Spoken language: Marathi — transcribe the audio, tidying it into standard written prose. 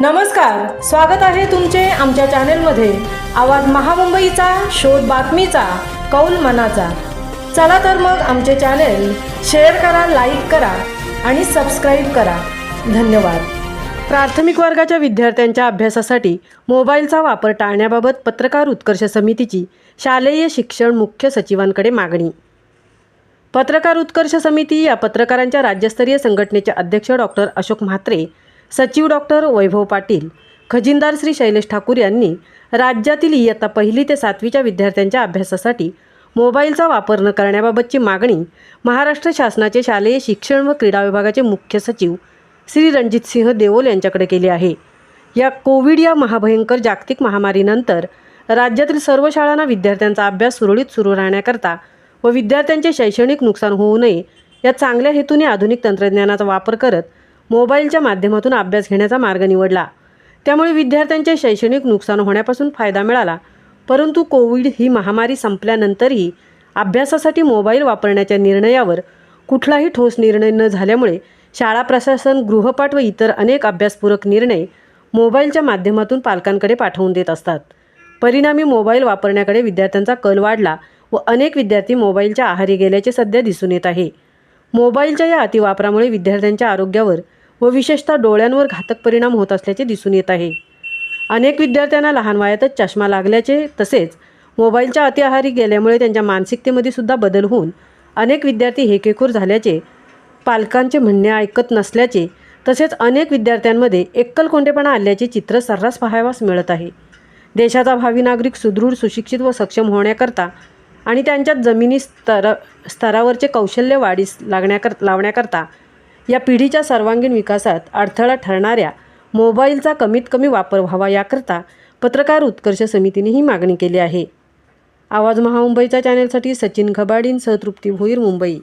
नमस्कार, स्वागत आहे तुमचे आमच्या चॅनेलमध्ये। आवाज महामुंबईचा, शोध बातमीचा, कौल मनाचा। चला तर मग आमचे चॅनेल शेअर करा, लाईक करा आणि सबस्क्राईब करा। धन्यवाद। प्राथमिक वर्गाच्या विद्यार्थ्यांच्या अभ्यासासाठी मोबाईलचा वापर टाळण्याबाबत पत्रकार उत्कर्ष समितीची शालेय शिक्षण मुख्य सचिवांकडे मागणी। पत्रकार उत्कर्ष समिती या पत्रकारांच्या राज्यस्तरीय संघटनेचे अध्यक्ष डॉक्टर अशोक म्हात्रे, सचिव डॉक्टर वैभव पाटील, खजिनदार श्री शैलेश ठाकूर यांनी राज्यातील इयत्ता 1ली ते 7वीच्या विद्यार्थ्यांच्या अभ्यासासाठी मोबाईलचा वापर न करण्याबाबतची मागणी महाराष्ट्र शासनाचे शालेय शिक्षण व क्रीडा विभागाचे मुख्य सचिव श्री रणजितसिंह देओल यांच्याकडे केली आहे। या कोविड या महाभयंकर जागतिक महामारीनंतर राज्यातील सर्व शाळांना विद्यार्थ्यांचा अभ्यास सुरळीत सुरू राहण्याकरता व विद्यार्थ्यांचे शैक्षणिक नुकसान होऊ नये या चांगल्या हेतूने आधुनिक तंत्रज्ञानाचा वापर करत मोबाईलच्या माध्यमातून अभ्यास घेण्याचा मार्ग निवडला। त्यामुळे विद्यार्थ्यांचे शैक्षणिक नुकसान होण्यापासून फायदा मिळाला। परंतु कोविड ही महामारी संपल्यानंतरही अभ्यासासाठी मोबाईल वापरण्याच्या निर्णयावर कुठलाही ठोस निर्णय न झाल्यामुळे शाळा प्रशासन गृहपाठ व इतर अनेक अभ्यासपूरक निर्णय मोबाईलच्या माध्यमातून पालकांकडे पाठवून देत असतात। परिणामी मोबाईल वापरण्याकडे विद्यार्थ्यांचा कल वाढला व अनेक विद्यार्थी मोबाईलच्या आहारी गेल्याचे सध्या दिसून येत आहे। मोबाईलच्या या अतिवापरामुळे विद्यार्थ्यांच्या आरोग्यावर व विशेषतः डोळ्यांवर घातक परिणाम होत असल्याचे दिसून येत आहे। अनेक विद्यार्थ्यांना लहान वयातच चष्मा लागल्याचे तसेच मोबाईलच्या अतिआहारी गेल्यामुळे त्यांच्या मानसिकतेमध्ये सुद्धा बदल होऊन अनेक विद्यार्थी हेकेखोर झाल्याचे, पालकांचे म्हणणे ऐकत नसल्याचे तसेच अनेक विद्यार्थ्यांमध्ये एकलकोंडेपणा आल्याचे चित्र सर्रास पाहावयास मिळत आहे। देशाचा भावी नागरिक सुदृढ, सुशिक्षित व सक्षम होण्याकरता आणि त्यांच्यात जमिनी स्तरावरचे कौशल्य वाढीस लावण्याकरता या पिढीच्या सर्वांगीण विकासात अडथळा ठरणाऱ्या मोबाईलचा कमीत कमी वापर व्हावा याकरता पत्रकार उत्कर्ष समितीने ही मागणी केली आहे। आवाज महामुंबईच्या चॅनेलसाठी सचिन खबाडींसह तृप्ती भोईर, मुंबई।